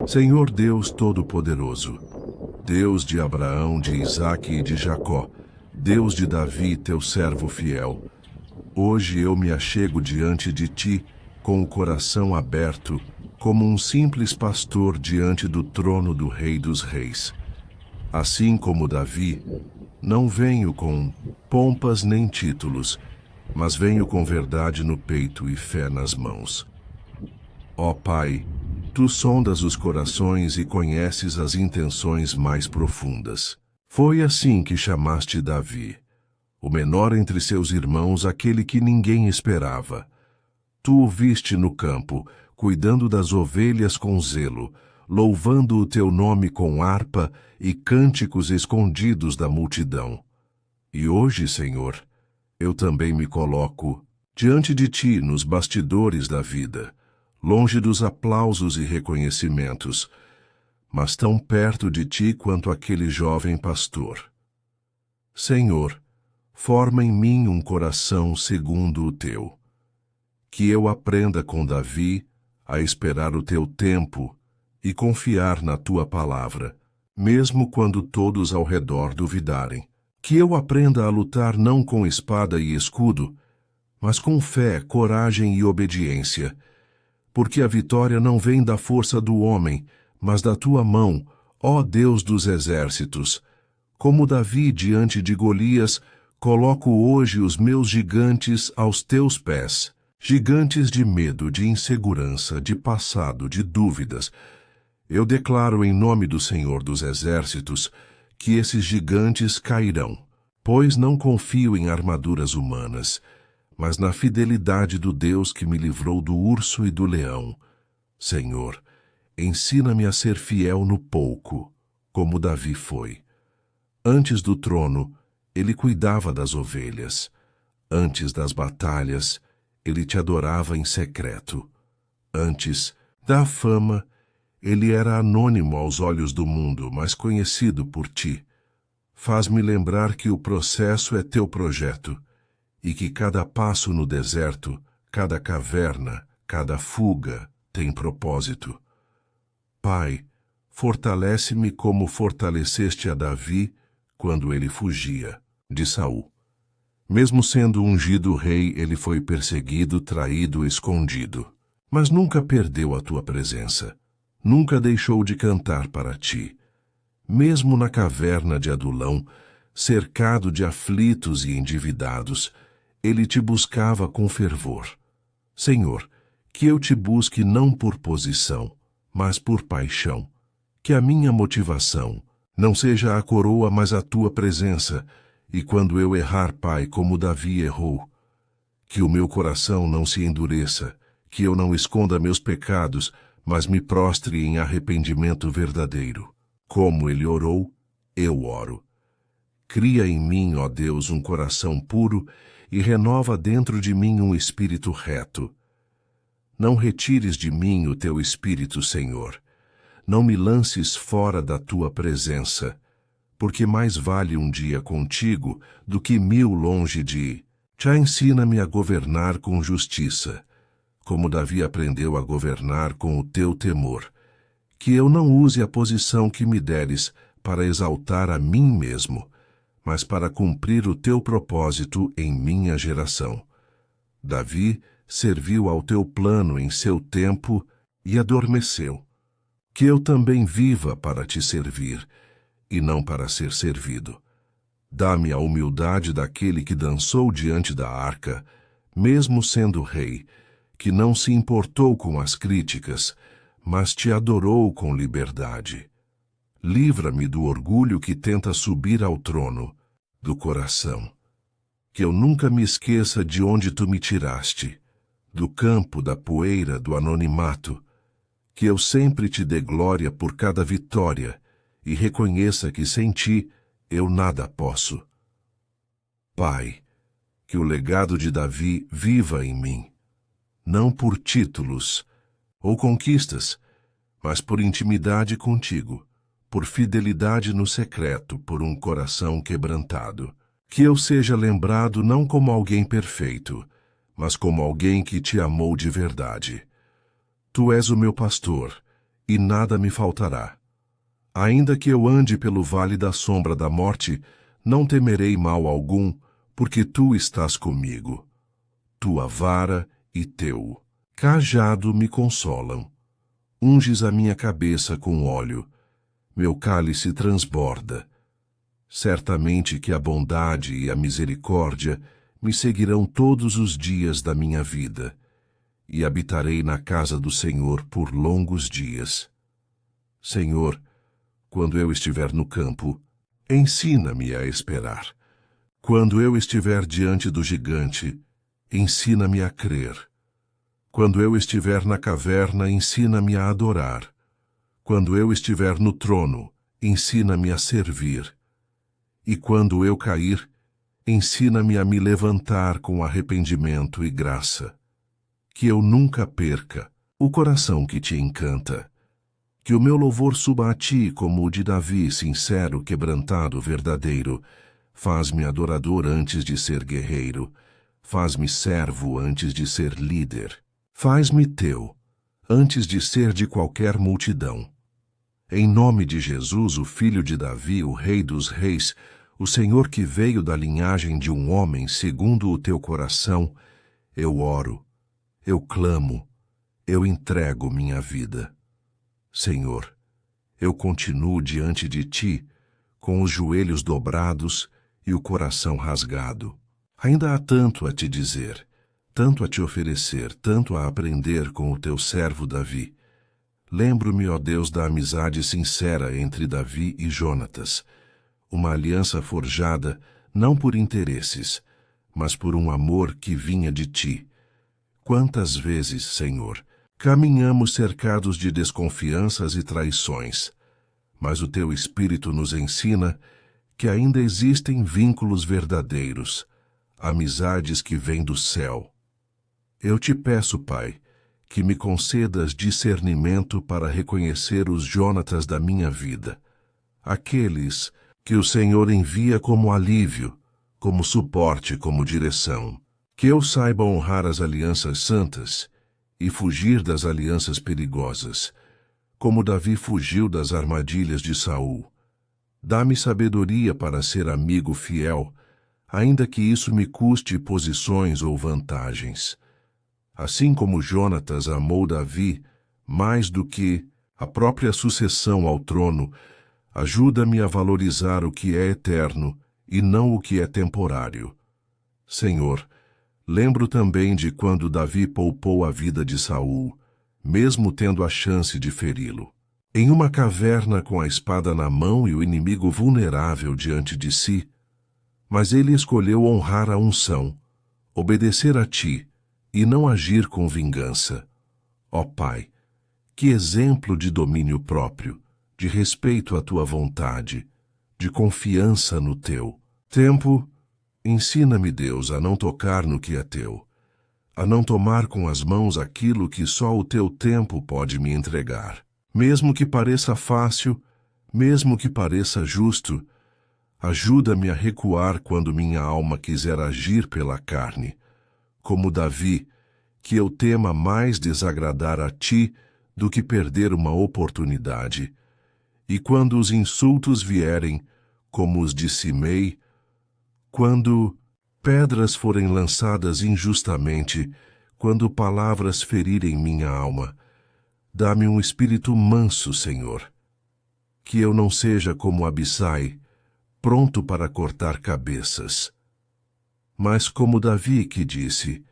Senhor Deus Todo-Poderoso, Deus de Abraão, de Isaque e de Jacó, Deus de Davi, teu servo fiel, hoje eu me achego diante de ti com o coração aberto, como um simples pastor diante do trono do Rei dos Reis. Assim como Davi, não venho com pompas nem títulos, mas venho com verdade no peito e fé nas mãos. Ó Pai, tu sondas os corações e conheces as intenções mais profundas. Foi assim que chamaste Davi, o menor entre seus irmãos, aquele que ninguém esperava. Tu o viste no campo, cuidando das ovelhas com zelo, louvando o teu nome com harpa e cânticos escondidos da multidão. E hoje, Senhor, eu também me coloco diante de ti nos bastidores da vida, longe dos aplausos e reconhecimentos, mas tão perto de ti quanto aquele jovem pastor. Senhor, forma em mim um coração segundo o teu. Que eu aprenda com Davi a esperar o teu tempo e confiar na tua palavra, mesmo quando todos ao redor duvidarem. Que eu aprenda a lutar não com espada e escudo, mas com fé, coragem e obediência, porque a vitória não vem da força do homem, mas da tua mão, ó Deus dos exércitos. Como Davi diante de Golias, coloco hoje os meus gigantes aos teus pés, gigantes de medo, de insegurança, de passado, de dúvidas. Eu declaro em nome do Senhor dos exércitos que esses gigantes cairão, pois não confio em armaduras humanas, mas na fidelidade do Deus que me livrou do urso e do leão. Senhor, ensina-me a ser fiel no pouco, como Davi foi. Antes do trono, ele cuidava das ovelhas. Antes das batalhas, ele te adorava em secreto. Antes da fama, ele era anônimo aos olhos do mundo, mas conhecido por ti. Faz-me lembrar que o processo é teu projeto, e que cada passo no deserto, cada caverna, cada fuga tem propósito. Pai, fortalece-me como fortaleceste a Davi quando ele fugia de Saul. Mesmo sendo ungido rei, ele foi perseguido, traído, escondido, mas nunca perdeu a tua presença. Nunca deixou de cantar para ti. Mesmo na caverna de Adulão, cercado de aflitos e endividados, ele te buscava com fervor. Senhor, que eu te busque não por posição, mas por paixão. Que a minha motivação não seja a coroa, mas a tua presença, e quando eu errar, Pai, como Davi errou, que o meu coração não se endureça, que eu não esconda meus pecados, mas me prostre em arrependimento verdadeiro. Como ele orou, eu oro. Cria em mim, ó Deus, um coração puro e renova dentro de mim um espírito reto. Não retires de mim o teu espírito, Senhor. Não me lances fora da tua presença, porque mais vale um dia contigo do que 1000 longe de. Já ensina-me a governar com justiça, como Davi aprendeu a governar com o teu temor, que eu não use a posição que me deres para exaltar a mim mesmo, mas para cumprir o teu propósito em minha geração. Davi serviu ao teu plano em seu tempo e adormeceu. Que eu também viva para te servir, e não para ser servido. Dá-me a humildade daquele que dançou diante da arca, mesmo sendo rei, que não se importou com as críticas, mas te adorou com liberdade. Livra-me do orgulho que tenta subir ao trono, do coração. Que eu nunca me esqueça de onde tu me tiraste, do campo, da poeira, do anonimato. Que eu sempre te dê glória por cada vitória e reconheça que sem ti eu nada posso. Pai, que o legado de Davi viva em mim, não por títulos ou conquistas, mas por intimidade contigo, por fidelidade no secreto, por um coração quebrantado. Que eu seja lembrado não como alguém perfeito, mas como alguém que te amou de verdade. Tu és o meu pastor, e nada me faltará. Ainda que eu ande pelo vale da sombra da morte, não temerei mal algum, porque tu estás comigo. Tua vara e teu cajado me consolam. Unges a minha cabeça com óleo, meu cálice transborda. Certamente que a bondade e a misericórdia me seguirão todos os dias da minha vida, e habitarei na casa do Senhor por longos dias. Senhor, quando eu estiver no campo, ensina-me a esperar. Quando eu estiver diante do gigante, ensina-me a crer. Quando eu estiver na caverna, ensina-me a adorar. Quando eu estiver no trono, ensina-me a servir. E quando eu cair, ensina-me a me levantar com arrependimento e graça. Que eu nunca perca o coração que te encanta. Que o meu louvor suba a ti como o de Davi, sincero, quebrantado, verdadeiro. Faz-me adorador antes de ser guerreiro. Faz-me servo antes de ser líder. Faz-me teu, antes de ser de qualquer multidão. Em nome de Jesus, o filho de Davi, o rei dos reis, o Senhor que veio da linhagem de um homem segundo o teu coração, eu oro, eu clamo, eu entrego minha vida. Senhor, eu continuo diante de ti, com os joelhos dobrados e o coração rasgado. Ainda há tanto a te dizer, tanto a te oferecer, tanto a aprender com o teu servo Davi. Lembro-me, ó Deus, da amizade sincera entre Davi e Jonatas, uma aliança forjada não por interesses, mas por um amor que vinha de ti. Quantas vezes, Senhor, caminhamos cercados de desconfianças e traições, mas o teu Espírito nos ensina que ainda existem vínculos verdadeiros, amizades que vêm do céu. Eu te peço, Pai, que me concedas discernimento para reconhecer os Jonatas da minha vida, aqueles que o Senhor envia como alívio, como suporte, como direção. Que eu saiba honrar as alianças santas e fugir das alianças perigosas, como Davi fugiu das armadilhas de Saul. Dá-me sabedoria para ser amigo fiel, ainda que isso me custe posições ou vantagens. Assim como Jonatas amou Davi mais do que a própria sucessão ao trono, ajuda-me a valorizar o que é eterno e não o que é temporário. Senhor, lembro também de quando Davi poupou a vida de Saul, mesmo tendo a chance de feri-lo. Em uma caverna com a espada na mão e o inimigo vulnerável diante de si, mas ele escolheu honrar a unção, obedecer a ti, e não agir com vingança. Ó Pai, que exemplo de domínio próprio, de respeito à tua vontade, de confiança no teu tempo. Ensina-me, Deus, a não tocar no que é teu, a não tomar com as mãos aquilo que só o teu tempo pode me entregar. Mesmo que pareça fácil, mesmo que pareça justo, ajuda-me a recuar quando minha alma quiser agir pela carne. Como Davi, que eu tema mais desagradar a ti do que perder uma oportunidade. E quando os insultos vierem, como os de Simei, quando pedras forem lançadas injustamente, quando palavras ferirem minha alma, dá-me um espírito manso, Senhor. Que eu não seja como Abissai, pronto para cortar cabeças, mas como Davi que disse: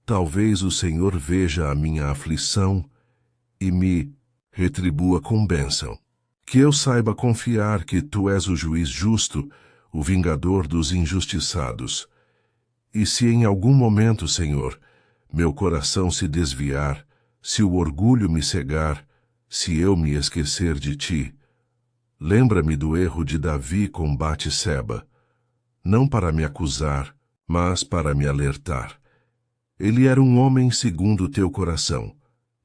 talvez o Senhor veja a minha aflição e me retribua com bênção. Que eu saiba confiar que tu és o juiz justo, o vingador dos injustiçados. E se em algum momento, Senhor, meu coração se desviar, se o orgulho me cegar, se eu me esquecer de ti, lembra-me do erro de Davi com Batseba, não para me acusar, mas para me alertar. Ele era um homem segundo o teu coração,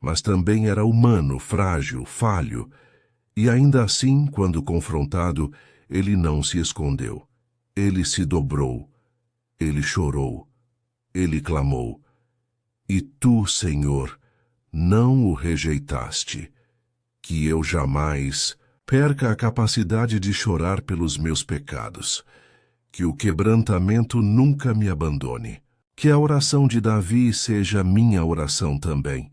mas também era humano, frágil, falho, e ainda assim, quando confrontado, ele não se escondeu. Ele se dobrou, ele chorou, ele clamou. E tu, Senhor, não o rejeitaste. que eu jamais perca a capacidade de chorar pelos meus pecados, que o quebrantamento nunca me abandone, que a oração de Davi seja minha oração também.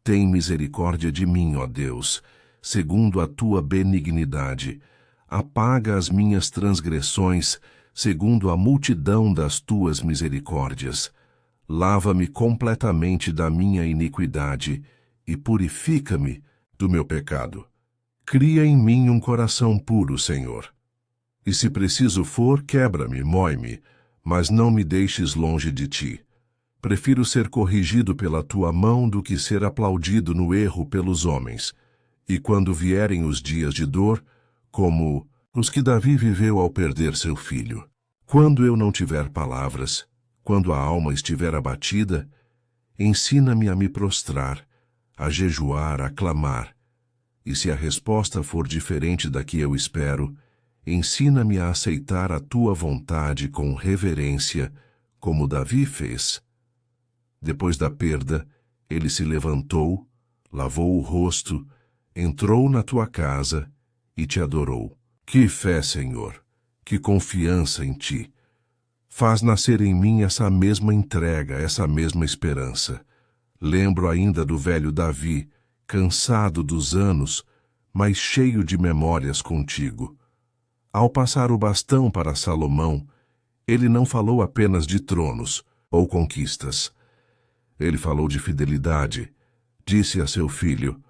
Tem misericórdia de mim, ó Deus, segundo a tua benignidade. Apaga as minhas transgressões, segundo a multidão das tuas misericórdias. Lava-me completamente da minha iniquidade e purifica-me do meu pecado. Cria em mim um coração puro, Senhor. E se preciso for, quebra-me, mói-me, mas não me deixes longe de ti. Prefiro ser corrigido pela tua mão do que ser aplaudido no erro pelos homens. E quando vierem os dias de dor, como os que Davi viveu ao perder seu filho. Quando eu não tiver palavras, quando a alma estiver abatida, ensina-me a me prostrar, a jejuar, a clamar. E se a resposta for diferente da que eu espero, ensina-me a aceitar a tua vontade com reverência, como Davi fez. Depois da perda, ele se levantou, lavou o rosto, entrou na tua casa e te adorou. Que fé, Senhor! Que confiança em ti! Faz nascer em mim essa mesma entrega, essa mesma esperança. Lembro ainda do velho Davi, cansado dos anos, mas cheio de memórias contigo. Ao passar o bastão para Salomão, ele não falou apenas de tronos ou conquistas. Ele falou de fidelidade. Disse a seu filho: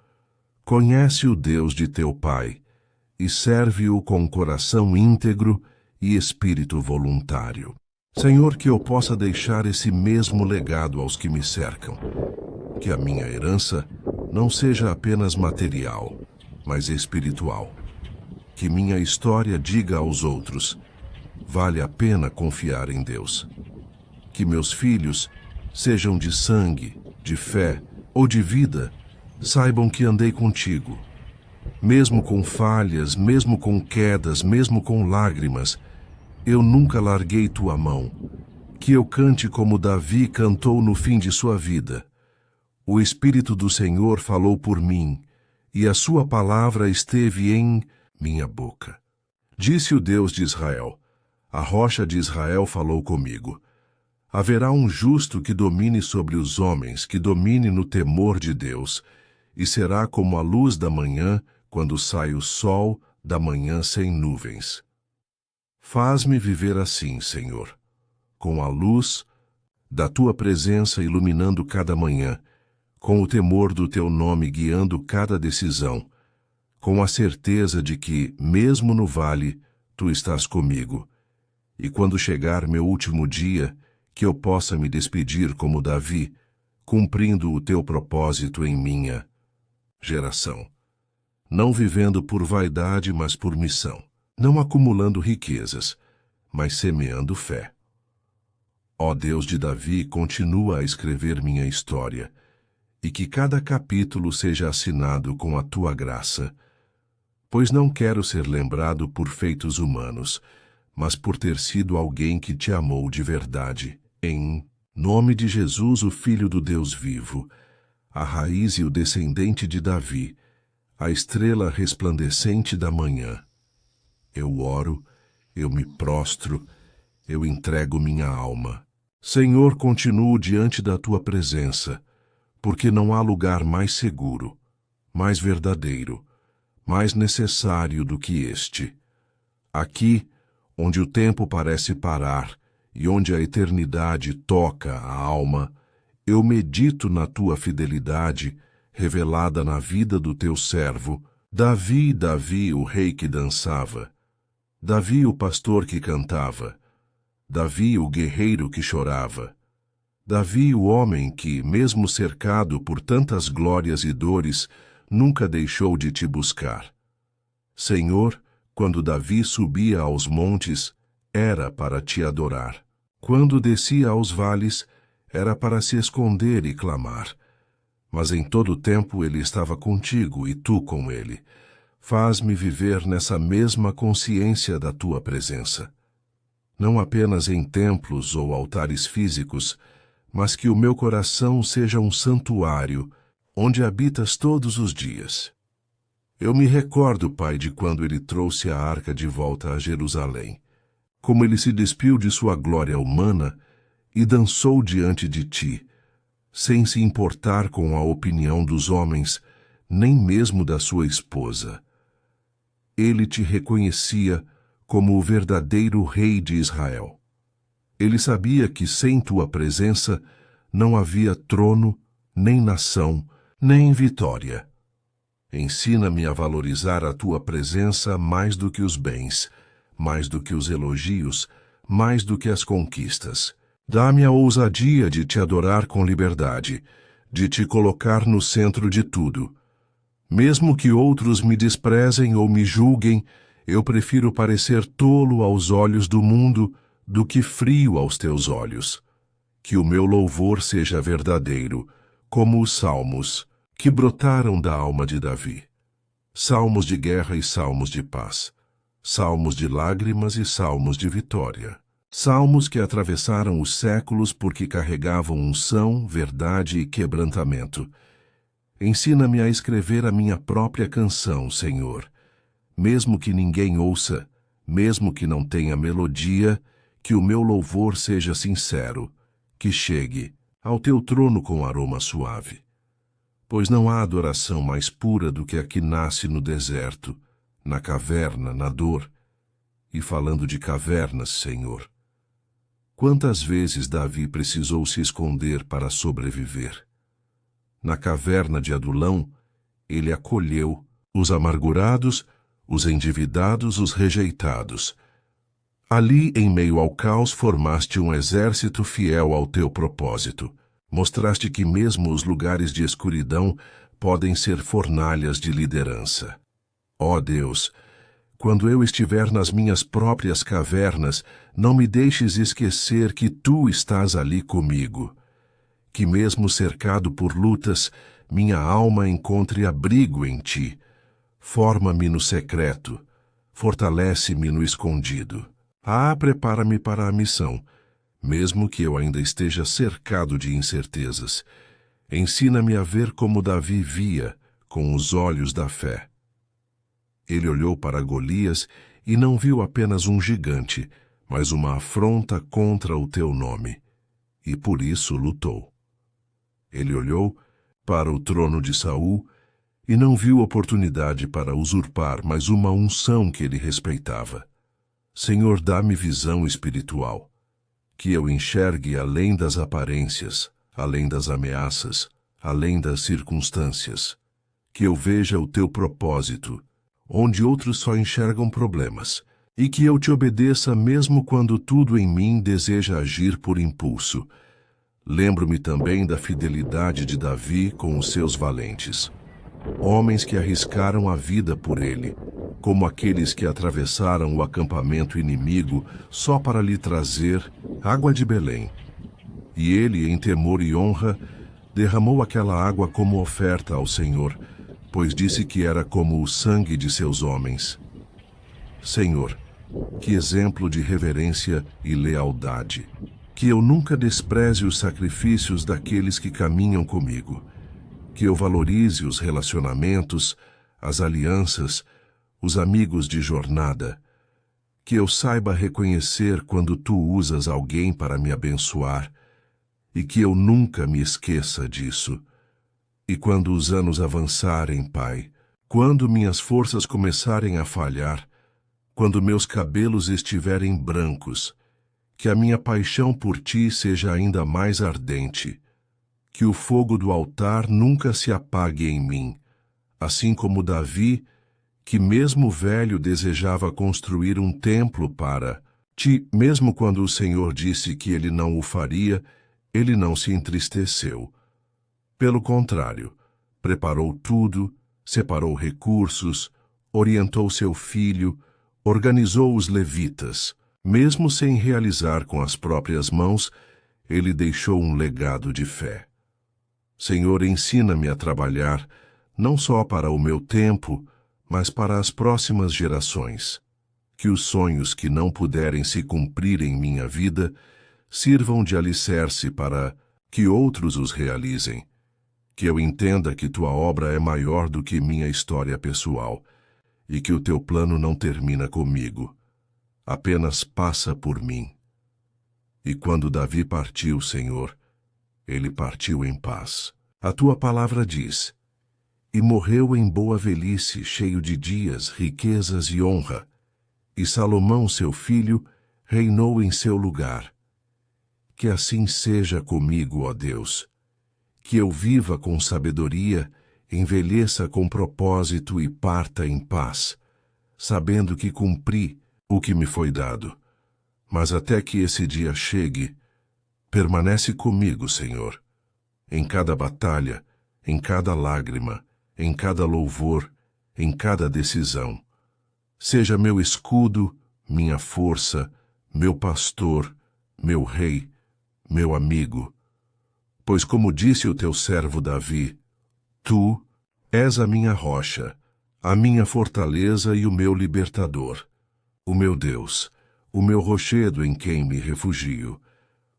conhece o Deus de teu pai e serve-o com coração íntegro e espírito voluntário. Senhor, que eu possa deixar esse mesmo legado aos que me cercam. Que a minha herança não seja apenas material, mas espiritual. Que minha história diga aos outros: vale a pena confiar em Deus. Que meus filhos, sejam de sangue, de fé ou de vida, saibam que andei contigo. Mesmo com falhas, mesmo com quedas, mesmo com lágrimas, eu nunca larguei tua mão. Que eu cante como Davi cantou no fim de sua vida. O Espírito do Senhor falou por mim, e a sua palavra esteve em minha boca. Disse o Deus de Israel: a rocha de Israel falou comigo. Haverá um justo que domine sobre os homens, que domine no temor de Deus, e será como a luz da manhã, quando sai o sol da manhã sem nuvens. Faz-me viver assim, Senhor, com a luz da tua presença iluminando cada manhã, com o temor do teu nome guiando cada decisão, com a certeza de que, mesmo no vale, tu estás comigo. E quando chegar meu último dia, que eu possa me despedir como Davi, cumprindo o teu propósito em minha geração. Não vivendo por vaidade, mas por missão. Não acumulando riquezas, mas semeando fé. Ó Deus de Davi, continua a escrever minha história, e que cada capítulo seja assinado com a tua graça, pois não quero ser lembrado por feitos humanos, mas por ter sido alguém que te amou de verdade. Em nome de Jesus, o Filho do Deus vivo, a raiz e o descendente de Davi, a estrela resplandecente da manhã. Eu oro, eu me prostro, eu entrego minha alma. Senhor, continuo diante da tua presença, porque não há lugar mais seguro, mais verdadeiro, mais necessário do que este. Aqui, onde o tempo parece parar e onde a eternidade toca a alma, eu medito na tua fidelidade, revelada na vida do teu servo, Davi, Davi, o rei que dançava, Davi, o pastor que cantava, Davi, o guerreiro que chorava, Davi, o homem que, mesmo cercado por tantas glórias e dores, nunca deixou de te buscar. Senhor, quando Davi subia aos montes, era para te adorar. Quando descia aos vales, era para se esconder e clamar. Mas em todo o tempo ele estava contigo e tu com ele. Faz-me viver nessa mesma consciência da tua presença. Não apenas em templos ou altares físicos, mas que o meu coração seja um santuário onde habitas todos os dias. Eu me recordo, Pai, de quando ele trouxe a arca de volta a Jerusalém, como ele se despiu de sua glória humana e dançou diante de ti, sem se importar com a opinião dos homens, nem mesmo da sua esposa. Ele te reconhecia como o verdadeiro rei de Israel. Ele sabia que sem tua presença não havia trono, nem nação, nem vitória. Ensina-me a valorizar a tua presença mais do que os bens, mais do que os elogios, mais do que as conquistas. Dá-me a ousadia de te adorar com liberdade, de te colocar no centro de tudo. Mesmo que outros me desprezem ou me julguem, eu prefiro parecer tolo aos olhos do mundo do que frio aos teus olhos. Que o meu louvor seja verdadeiro, como os salmos que brotaram da alma de Davi. Salmos de guerra e salmos de paz. Salmos de lágrimas e salmos de vitória. Salmos que atravessaram os séculos porque carregavam unção, verdade e quebrantamento. Ensina-me a escrever a minha própria canção, Senhor. Mesmo que ninguém ouça, mesmo que não tenha melodia, que o meu louvor seja sincero, que chegue ao teu trono com aroma suave. Pois não há adoração mais pura do que a que nasce no deserto, na caverna, na dor. E falando de cavernas, Senhor, quantas vezes Davi precisou se esconder para sobreviver? Na caverna de Adulão, ele acolheu os amargurados, os endividados, os rejeitados. Ali, em meio ao caos, formaste um exército fiel ao teu propósito. Mostraste que mesmo os lugares de escuridão podem ser fornalhas de liderança. Ó Deus, quando eu estiver nas minhas próprias cavernas, não me deixes esquecer que Tu estás ali comigo. Que mesmo cercado por lutas, minha alma encontre abrigo em Ti. Forma-me no secreto, fortalece-me no escondido. Prepara-me para a missão, mesmo que eu ainda esteja cercado de incertezas. Ensina-me a ver como Davi via, com os olhos da fé. Ele olhou para Golias e não viu apenas um gigante, mas uma afronta contra o teu nome, e por isso lutou. Ele olhou para o trono de Saul e não viu oportunidade para usurpar, mas uma unção que ele respeitava. Senhor, dá-me visão espiritual, que eu enxergue além das aparências, além das ameaças, além das circunstâncias, que eu veja o teu propósito, onde outros só enxergam problemas, e que eu te obedeça mesmo quando tudo em mim deseja agir por impulso. Lembro-me também da fidelidade de Davi com os seus valentes, homens que arriscaram a vida por ele, como aqueles que atravessaram o acampamento inimigo só para lhe trazer água de Belém. E ele, em temor e honra, derramou aquela água como oferta ao Senhor, pois disse que era como o sangue de seus homens. Senhor, que exemplo de reverência e lealdade! Que eu nunca despreze os sacrifícios daqueles que caminham comigo. Que eu valorize os relacionamentos, as alianças, os amigos de jornada. Que eu saiba reconhecer quando Tu usas alguém para me abençoar, e que eu nunca me esqueça disso. E quando os anos avançarem, Pai, quando minhas forças começarem a falhar, quando meus cabelos estiverem brancos, que a minha paixão por Ti seja ainda mais ardente, que o fogo do altar nunca se apague em mim, assim como Davi, que mesmo velho desejava construir um templo para Ti, mesmo quando o Senhor disse que ele não o faria, ele não se entristeceu. Pelo contrário, preparou tudo, separou recursos, orientou seu filho, organizou os levitas. Mesmo sem realizar com as próprias mãos, ele deixou um legado de fé. Senhor, ensina-me a trabalhar, não só para o meu tempo, mas para as próximas gerações. Que os sonhos que não puderem se cumprir em minha vida sirvam de alicerce para que outros os realizem. Que eu entenda que tua obra é maior do que minha história pessoal e que o teu plano não termina comigo, apenas passa por mim. E quando Davi partiu, Senhor, ele partiu em paz. A tua palavra diz: e morreu em boa velhice, cheio de dias, riquezas e honra. E Salomão, seu filho, reinou em seu lugar. Que assim seja comigo, ó Deus. Que eu viva com sabedoria, envelheça com propósito e parta em paz, sabendo que cumpri o que me foi dado. Mas até que esse dia chegue, permanece comigo, Senhor, em cada batalha, em cada lágrima, em cada louvor, em cada decisão. Seja meu escudo, minha força, meu pastor, meu rei, meu amigo. Pois como disse o teu servo Davi, tu és a minha rocha, a minha fortaleza e o meu libertador, o meu Deus, o meu rochedo em quem me refugio,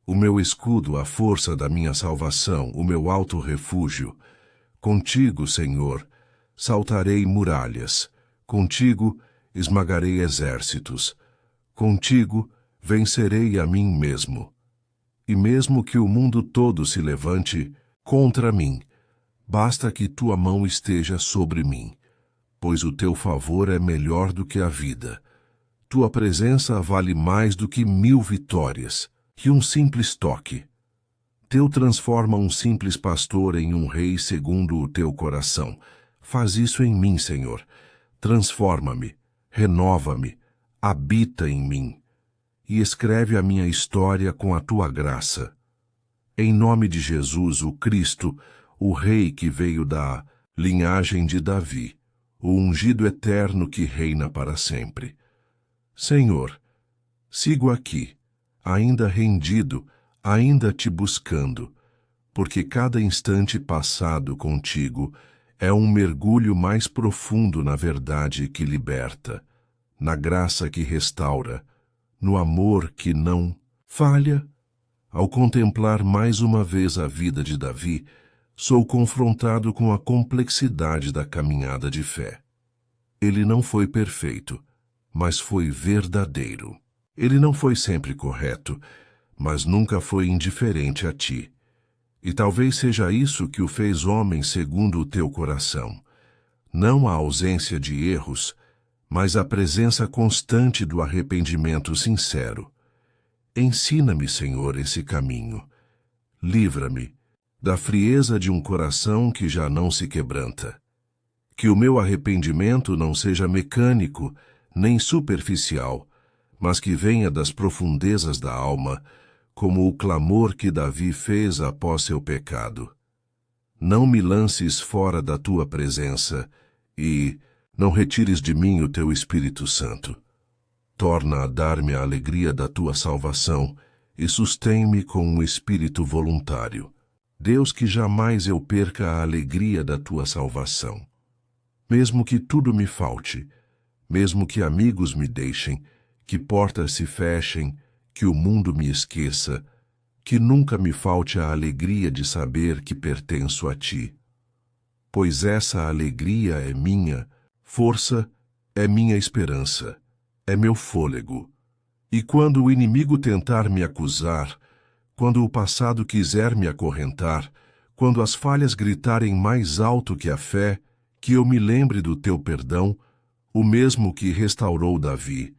o meu escudo, a força da minha salvação, o meu alto refúgio. Contigo, Senhor, saltarei muralhas, contigo esmagarei exércitos, contigo vencerei a mim mesmo. E mesmo que o mundo todo se levante contra mim, basta que tua mão esteja sobre mim, pois o teu favor é melhor do que a vida. Tua presença vale mais do que 1000 vitórias, que um simples toque. Teu transforma um simples pastor em um rei segundo o teu coração. Faz isso em mim, Senhor. Transforma-me, renova-me, habita em mim. E escreve a minha história com a tua graça. Em nome de Jesus, o Cristo, o Rei que veio da linhagem de Davi, o ungido eterno que reina para sempre. Senhor, sigo aqui, ainda rendido, ainda te buscando, porque cada instante passado contigo é um mergulho mais profundo na verdade que liberta, na graça que restaura, no amor que não falha. Ao contemplar mais uma vez a vida de Davi, sou confrontado com a complexidade da caminhada de fé. Ele não foi perfeito, mas foi verdadeiro. Ele não foi sempre correto, mas nunca foi indiferente a ti. E talvez seja isso que o fez homem segundo o teu coração. Não a ausência de erros, mas a presença constante do arrependimento sincero. Ensina-me, Senhor, esse caminho. Livra-me da frieza de um coração que já não se quebranta. Que o meu arrependimento não seja mecânico, nem superficial, mas que venha das profundezas da alma, como o clamor que Davi fez após seu pecado. Não me lances fora da tua presença e não retires de mim o teu Espírito Santo. Torna a dar-me a alegria da tua salvação e sustém-me com um espírito voluntário. Deus, que jamais eu perca a alegria da tua salvação. Mesmo que tudo me falte, mesmo que amigos me deixem, que portas se fechem, que o mundo me esqueça, que nunca me falte a alegria de saber que pertenço a ti. Pois essa alegria é minha, força é minha esperança, é meu fôlego. E quando o inimigo tentar me acusar, quando o passado quiser me acorrentar, quando as falhas gritarem mais alto que a fé, que eu me lembre do teu perdão, o mesmo que restaurou Davi.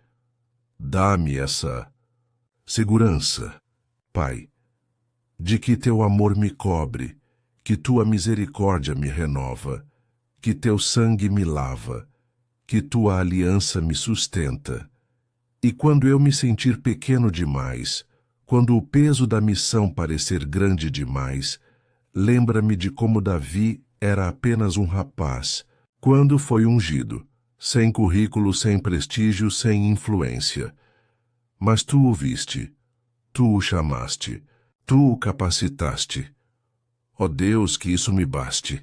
Dá-me essa segurança, Pai, de que teu amor me cobre, que tua misericórdia me renova, que teu sangue me lava, que tua aliança me sustenta. E quando eu me sentir pequeno demais, quando o peso da missão parecer grande demais, lembra-me de como Davi era apenas um rapaz, quando foi ungido, sem currículo, sem prestígio, sem influência. Mas tu o viste, tu o chamaste, tu o capacitaste. Ó Deus, que isso me baste,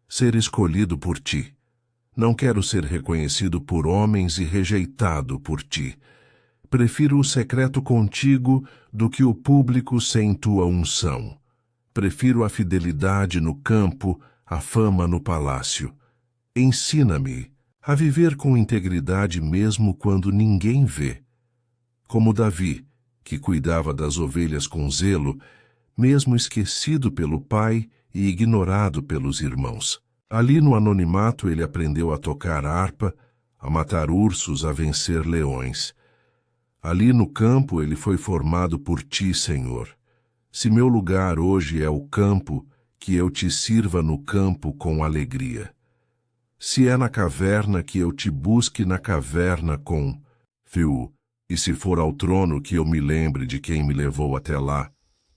ser escolhido por ti. Não quero ser reconhecido por homens e rejeitado por ti. Prefiro o secreto contigo do que o público sem tua unção. Prefiro a fidelidade no campo à fama no palácio. Ensina-me a viver com integridade mesmo quando ninguém vê. Como Davi, que cuidava das ovelhas com zelo, mesmo esquecido pelo pai e ignorado pelos irmãos. Ali no anonimato ele aprendeu a tocar harpa, a matar ursos, a vencer leões. Ali no campo ele foi formado por ti, Senhor. Se meu lugar hoje é o campo, que eu te sirva no campo com alegria. Se é na caverna, que eu te busque na caverna com fio. E se for ao trono, que eu me lembre de quem me levou até lá.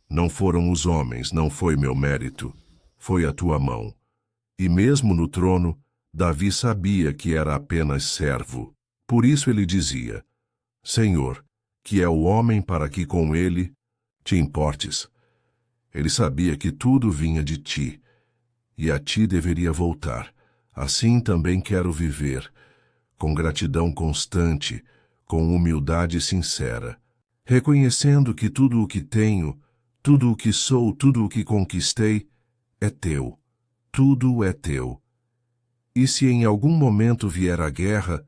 Não foram os homens, não foi meu mérito, foi a tua mão. E mesmo no trono, Davi sabia que era apenas servo. Por isso ele dizia: Senhor, que é o homem para que com ele te importes. Ele sabia que tudo vinha de ti, e a ti deveria voltar. Assim também quero viver, com gratidão constante, com humildade sincera, reconhecendo que tudo o que tenho, tudo o que sou, tudo o que conquistei, é teu. Tudo é teu. E se em algum momento vier a guerra,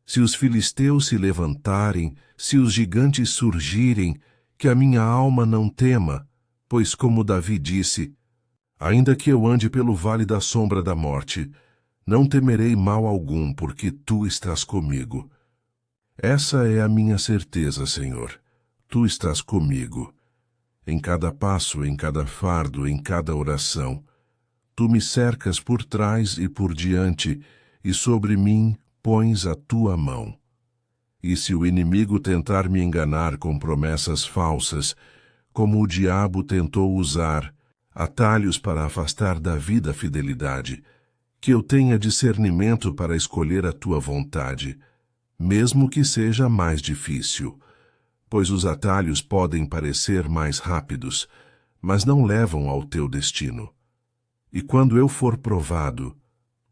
se os filisteus se levantarem, se os gigantes surgirem, que a minha alma não tema, pois como Davi disse, ainda que eu ande pelo vale da sombra da morte, não temerei mal algum, porque tu estás comigo. Essa é a minha certeza, Senhor. Tu estás comigo. Em cada passo, em cada fardo, em cada oração. Tu me cercas por trás e por diante, e sobre mim pões a tua mão. E se o inimigo tentar me enganar com promessas falsas, como o diabo tentou usar atalhos para afastar da vida a fidelidade, que eu tenha discernimento para escolher a tua vontade, mesmo que seja mais difícil, pois os atalhos podem parecer mais rápidos, mas não levam ao teu destino. E quando eu for provado,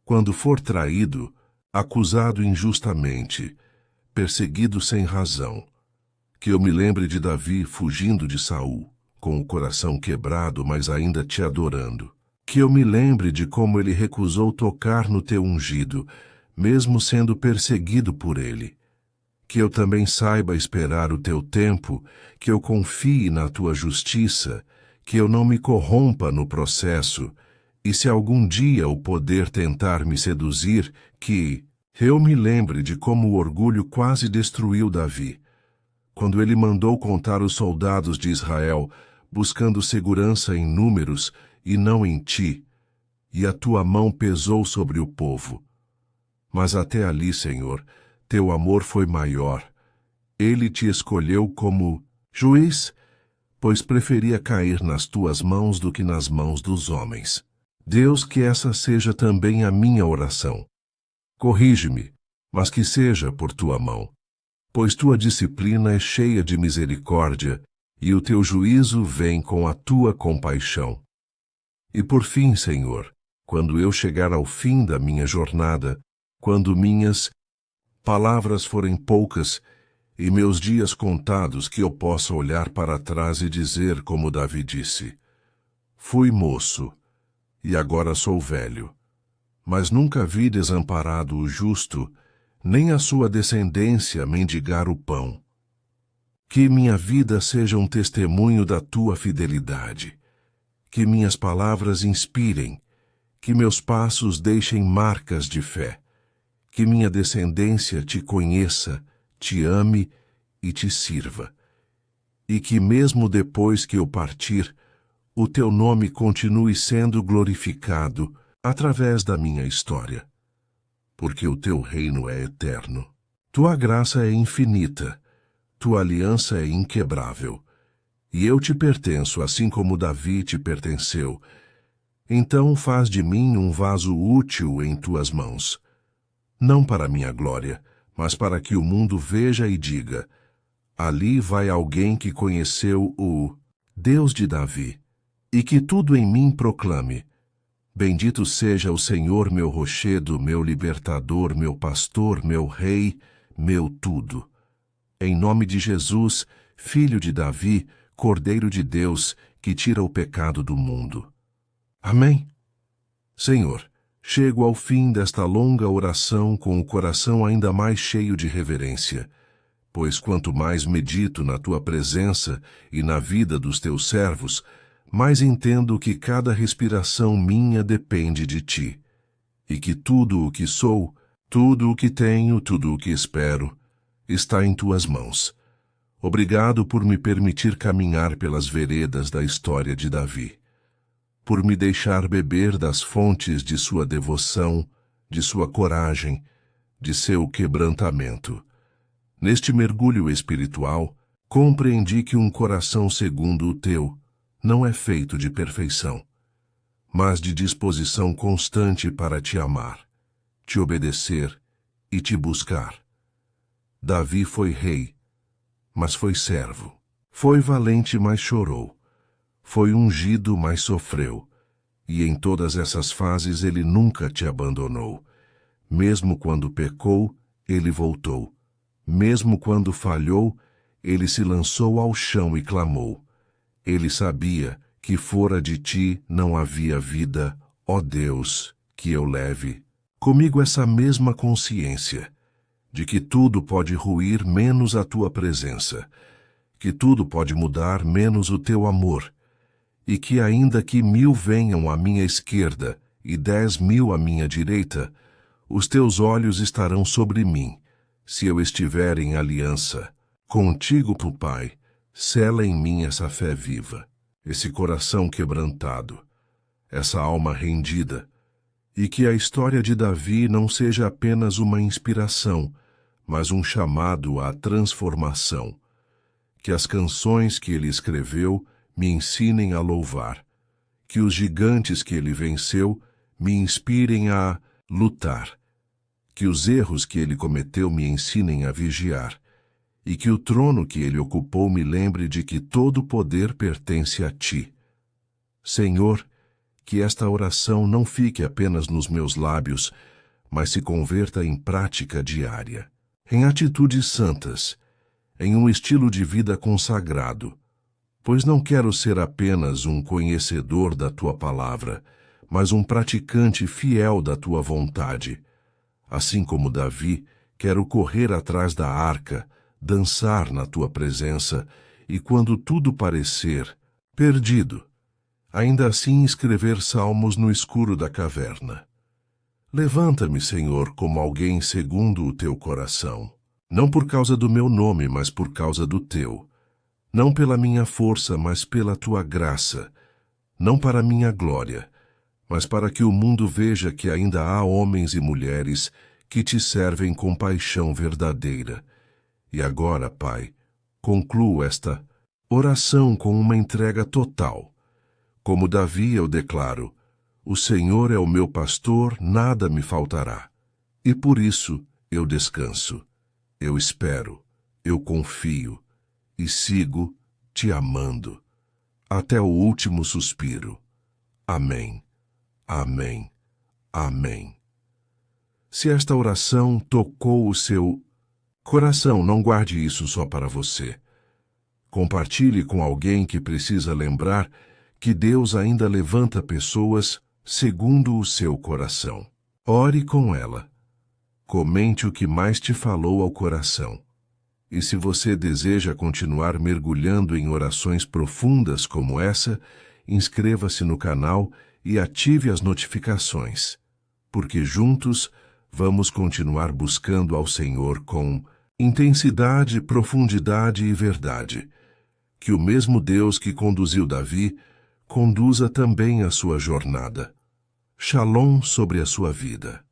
quando for traído, acusado injustamente, perseguido sem razão, que eu me lembre de Davi fugindo de Saul, com o coração quebrado, mas ainda te adorando. Que eu me lembre de como ele recusou tocar no teu ungido, mesmo sendo perseguido por ele. Que eu também saiba esperar o teu tempo, que eu confie na tua justiça, que eu não me corrompa no processo, e se algum dia o poder tentar me seduzir, que eu me lembre de como o orgulho quase destruiu Davi, quando ele mandou contar os soldados de Israel, buscando segurança em números e não em ti, e a tua mão pesou sobre o povo. Mas até ali, Senhor, teu amor foi maior. Ele te escolheu como juiz, pois preferia cair nas tuas mãos do que nas mãos dos homens. Deus, que essa seja também a minha oração. Corrige-me, mas que seja por tua mão, pois tua disciplina é cheia de misericórdia, e o teu juízo vem com a tua compaixão. E por fim, Senhor, quando eu chegar ao fim da minha jornada, quando minhas palavras forem poucas e meus dias contados, que eu possa olhar para trás e dizer como Davi disse: fui moço, e agora sou velho, mas nunca vi desamparado o justo, nem a sua descendência mendigar o pão. Que minha vida seja um testemunho da tua fidelidade. Que minhas palavras inspirem, que meus passos deixem marcas de fé, que minha descendência te conheça, te ame e te sirva, e que mesmo depois que eu partir, o teu nome continue sendo glorificado através da minha história, porque o teu reino é eterno. Tua graça é infinita, tua aliança é inquebrável. E eu te pertenço, assim como Davi te pertenceu. Então faz de mim um vaso útil em tuas mãos. Não para minha glória, mas para que o mundo veja e diga: ali vai alguém que conheceu o Deus de Davi. E que tudo em mim proclame: bendito seja o Senhor, meu rochedo, meu libertador, meu pastor, meu rei, meu tudo. Em nome de Jesus, filho de Davi, Cordeiro de Deus, que tira o pecado do mundo. Amém? Senhor, chego ao fim desta longa oração com o coração ainda mais cheio de reverência, pois quanto mais medito na tua presença e na vida dos teus servos, mais entendo que cada respiração minha depende de ti, e que tudo o que sou, tudo o que tenho, tudo o que espero, está em tuas mãos. Obrigado por me permitir caminhar pelas veredas da história de Davi, por me deixar beber das fontes de sua devoção, de sua coragem, de seu quebrantamento. Neste mergulho espiritual, compreendi que um coração segundo o teu não é feito de perfeição, mas de disposição constante para te amar, te obedecer e te buscar. Davi foi rei, mas foi servo. Foi valente, mas chorou. Foi ungido, mas sofreu. E em todas essas fases ele nunca te abandonou. Mesmo quando pecou, ele voltou. Mesmo quando falhou, ele se lançou ao chão e clamou. Ele sabia que fora de ti não havia vida, ó Deus, que eu leve comigo essa mesma consciência de que tudo pode ruir menos a tua presença, que tudo pode mudar menos o teu amor, e que ainda que 1000 venham à minha esquerda e 10.000 à minha direita, os teus olhos estarão sobre mim, se eu estiver em aliança contigo, tu Pai. Sela em mim essa fé viva, esse coração quebrantado, essa alma rendida, e que a história de Davi não seja apenas uma inspiração, mas um chamado à transformação. Que as canções que ele escreveu me ensinem a louvar, que os gigantes que ele venceu me inspirem a lutar, que os erros que ele cometeu me ensinem a vigiar, e que o trono que ele ocupou me lembre de que todo o poder pertence a ti. Senhor, que esta oração não fique apenas nos meus lábios, mas se converta em prática diária, em atitudes santas, em um estilo de vida consagrado, pois não quero ser apenas um conhecedor da tua palavra, mas um praticante fiel da tua vontade. Assim como Davi, quero correr atrás da arca, dançar na tua presença, e quando tudo parecer perdido, ainda assim escrever salmos no escuro da caverna. Levanta-me, Senhor, como alguém segundo o teu coração, não por causa do meu nome, mas por causa do teu, não pela minha força, mas pela tua graça, não para minha glória, mas para que o mundo veja que ainda há homens e mulheres que te servem com paixão verdadeira. E agora, Pai, concluo esta oração com uma entrega total. Como Davi, eu declaro: o Senhor é o meu pastor, nada me faltará. E por isso eu descanso, eu espero, eu confio e sigo te amando até o último suspiro. Amém, amém, amém. Se esta oração tocou o seu coração, não guarde isso só para você. Compartilhe com alguém que precisa lembrar que Deus ainda levanta pessoas segundo o seu coração. Ore com ela. Comente o que mais te falou ao coração. E se você deseja continuar mergulhando em orações profundas como essa, inscreva-se no canal e ative as notificações, porque juntos vamos continuar buscando ao Senhor com intensidade, profundidade e verdade. Que o mesmo Deus que conduziu Davi conduza também a sua jornada. Shalom sobre a sua vida.